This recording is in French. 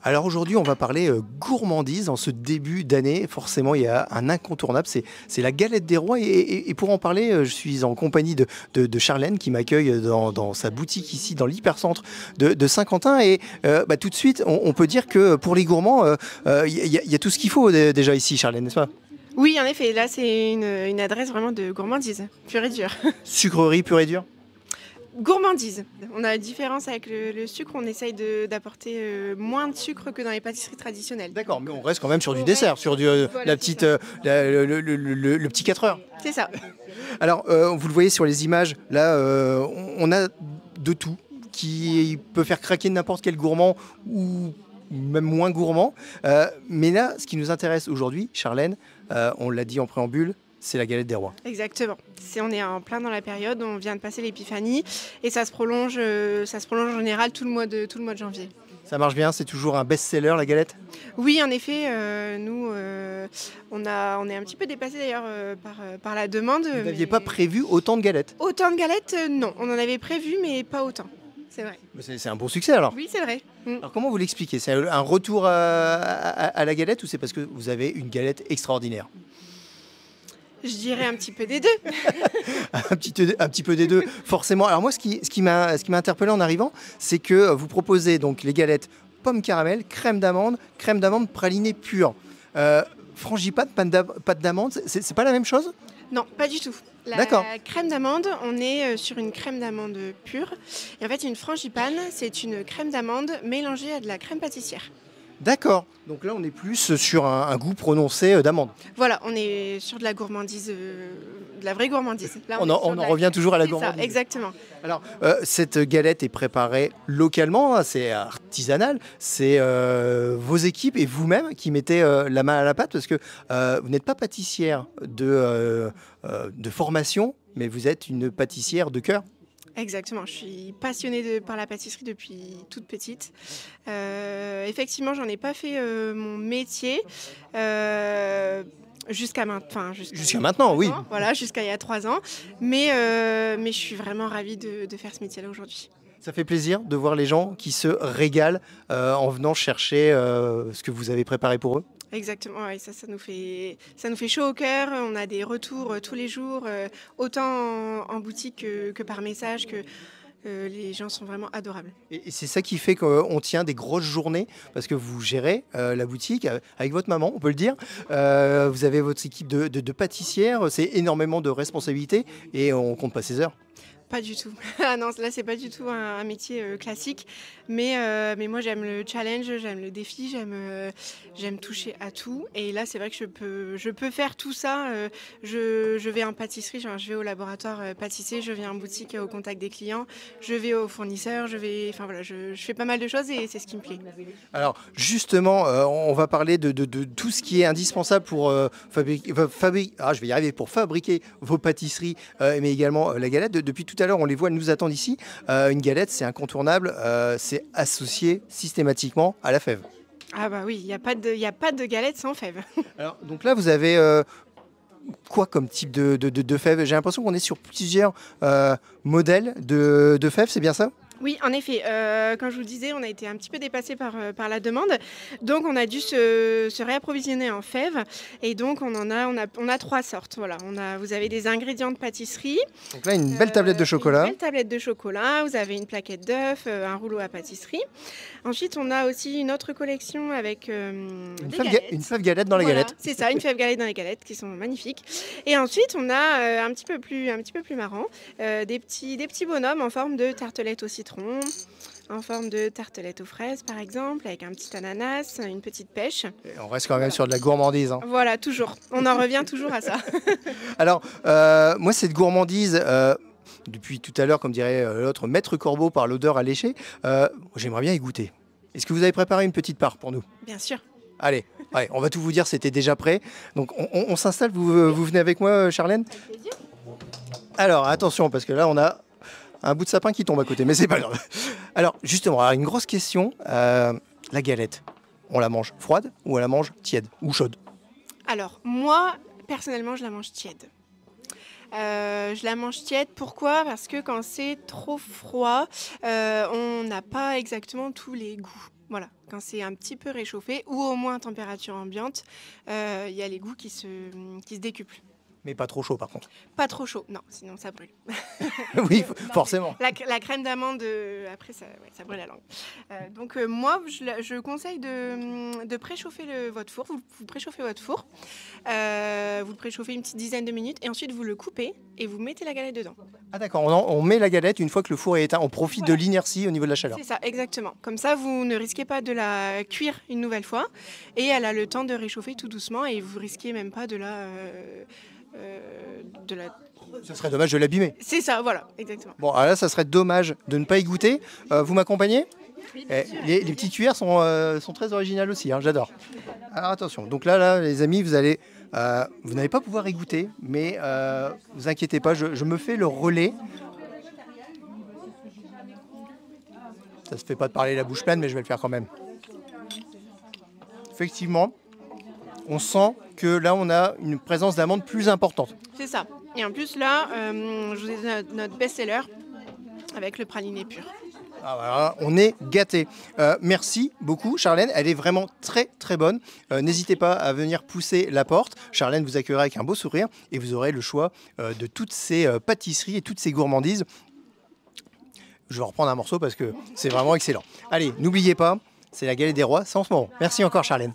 Alors aujourd'hui, on va parler gourmandise en ce début d'année. Forcément, il y a un incontournable, c'est la galette des rois. Et pour en parler, je suis en compagnie de Charlène qui m'accueille dans sa boutique ici, dans l'hypercentre de Saint-Quentin. Et tout de suite, on peut dire que pour les gourmands, il y a tout ce qu'il faut déjà ici, Charlène, n'est-ce pas? Oui, en effet, là c'est une adresse vraiment de gourmandise, pure et dure. Sucrerie pure et dure. Gourmandise. On a la différence avec le sucre, on essaye d'apporter moins de sucre que dans les pâtisseries traditionnelles. D'accord, mais on reste quand même sur du On dessert, reste- sur voilà, la c'est petite, ça. le petit 4 heures. C'est ça. Alors, vous le voyez sur les images, là, on a de tout qui peut faire craquer n'importe quel gourmand ou même moins gourmand. Mais là, ce qui nous intéresse aujourd'hui, Charlène, on l'a dit en préambule, c'est la galette des rois. Exactement. On est en plein dans la période, on vient de passer l'épiphanie et ça se prolonge en général tout le mois de janvier. Ça marche bien, c'est toujours un best-seller, la galette? Oui, en effet, nous, on est un petit peu dépassé d'ailleurs par la demande. Vous n'aviez mais pas prévu autant de galettes? Autant de galettes, non. On en avait prévu, mais pas autant. C'est vrai. C'est un bon succès alors. Oui, c'est vrai. Alors comment vous l'expliquez? C'est un retour à la galette ou c'est parce que vous avez une galette extraordinaire? Je dirais un petit peu des deux. Un petit peu des deux, forcément. Alors moi, ce qui m'a interpellé en arrivant, c'est que vous proposez donc les galettes pommes caramel, crème d'amande pralinée pure. Frangipane, pâte d'amande, c'est pas la même chose? Non, pas du tout. D'accord. La crème d'amande, on est sur une crème d'amande pure. Et en fait, une frangipane, c'est une crème d'amande mélangée à de la crème pâtissière. D'accord. Donc là, on est plus sur un goût prononcé d'amande. Voilà, on est sur de la gourmandise, de la vraie gourmandise. Là, On est sur en de la revient crème. toujours à la C'est ça, gourmandise. exactement. Alors, cette galette est préparée localement, hein, c'est artisanal. C'est vos équipes et vous-même qui mettez la main à la pâte parce que vous n'êtes pas pâtissière de formation, mais vous êtes une pâtissière de cœur. Exactement, je suis passionnée par la pâtisserie depuis toute petite. Effectivement, j'en ai pas fait mon métier jusqu'à maintenant. Jusqu'à maintenant, oui. Voilà, jusqu'à il y a 3 ans. Mais je suis vraiment ravie de faire ce métier-là aujourd'hui. Ça fait plaisir de voir les gens qui se régalent en venant chercher ce que vous avez préparé pour eux. Exactement, ouais, ça nous fait chaud au cœur. On a des retours tous les jours, autant en boutique que par message, que les gens sont vraiment adorables. Et c'est ça qui fait qu'on tient des grosses journées, parce que vous gérez la boutique avec votre maman, on peut le dire. Vous avez votre équipe de pâtissières, c'est énormément de responsabilités et on compte pas ses heures. Pas du tout. Ah non, là, c'est pas du tout un métier classique. Mais moi, j'aime le challenge, j'aime le défi, j'aime toucher à tout. Et là, c'est vrai que je peux faire tout ça. Je vais en pâtisserie, genre, je vais au laboratoire pâtisser, je viens en boutique au contact des clients, je vais aux fournisseurs, enfin voilà, je fais pas mal de choses et c'est ce qui me plaît. Alors justement, on va parler de tout ce qui est indispensable pour pour fabriquer vos pâtisseries, mais également la galette. Depuis tout à l'heure, on les voit, elles nous attendent ici. Une galette, c'est incontournable, c'est associé systématiquement à la fève. Ah bah oui, il n'y a pas de galette sans fève. Alors, donc là, vous avez quoi comme type de fève? J'ai l'impression qu'on est sur plusieurs modèles de fèves, c'est bien ça? Oui, en effet, comme je vous le disais, on a été un petit peu dépassé par la demande. Donc, on a dû se réapprovisionner en fèves. Et donc, on a 3 sortes. Voilà, vous avez des ingrédients de pâtisserie. Donc là, une belle tablette de chocolat. Une belle tablette de chocolat. Vous avez une plaquette d'œufs, un rouleau à pâtisserie. Ensuite, on a aussi une autre collection avec Une fève galette dans les voilà, galettes. c'est ça, une fève galette dans les galettes qui sont magnifiques. Et ensuite, on a un petit peu plus marrant, des petits bonhommes en forme de tartelette au citron, en forme de tartelette aux fraises par exemple, avec un petit ananas, une petite pêche. Et on reste quand même sur de la gourmandise. Hein. Voilà, toujours. On en revient toujours à ça. Alors, moi, cette gourmandise, depuis tout à l'heure, comme dirait l'autre, Maître Corbeau par l'odeur alléchée, j'aimerais bien y goûter. Est-ce que vous avez préparé une petite part pour nous? Bien sûr. Allez, ouais, on va tout vous dire, c'était déjà prêt. Donc, on s'installe, vous venez avec moi, Charlène? Avec plaisir. Alors, attention, parce que là, on a un bout de sapin qui tombe à côté, mais c'est pas grave. Alors, justement, alors, une grosse question, la galette, on la mange froide ou on la mange tiède ou chaude? Alors, moi, personnellement, je la mange tiède. Je la mange tiède. Pourquoi? Parce que quand c'est trop froid, on n'a pas exactement tous les goûts. Voilà, quand c'est un petit peu réchauffé ou au moins à température ambiante, il y a les goûts qui se décuplent. Mais pas trop chaud par contre. Pas trop chaud, non, sinon ça brûle. Oui, forcément. La crème d'amande, après, ça brûle la langue. Donc moi, je conseille de préchauffer votre four. Vous préchauffez votre four, vous le préchauffez une petite dizaine de minutes et ensuite vous le coupez et vous mettez la galette dedans. Ah d'accord, on met la galette une fois que le four est éteint. On profite de l'inertie au niveau de la chaleur. C'est ça, exactement. Comme ça, vous ne risquez pas de la cuire une nouvelle fois et elle a le temps de réchauffer tout doucement et vous risquez même pas de la... Ce serait dommage de l'abîmer. C'est ça, voilà, exactement. Bon, alors là, ça serait dommage de ne pas y goûter. Vous m'accompagnez? Les petites cuillères sont très originales aussi, hein, j'adore. Alors attention, donc là, les amis, vous n'allez pas pouvoir y goûter, mais vous inquiétez pas, je me fais le relais. Ça se fait pas de parler la bouche pleine, mais je vais le faire quand même. Effectivement, on sent que là, on a une présence d'amande plus importante. C'est ça. Et en plus, là, je vous ai dit notre best-seller avec le praliné pur. Ah, voilà, on est gâtés. Merci beaucoup, Charlène. Elle est vraiment très, très bonne. N'hésitez pas à venir pousser la porte. Charlène vous accueillera avec un beau sourire et vous aurez le choix de toutes ces pâtisseries et toutes ces gourmandises. Je vais reprendre un morceau parce que c'est vraiment excellent. Allez, n'oubliez pas, c'est la galette des rois, c'est en ce moment. Merci encore, Charlène.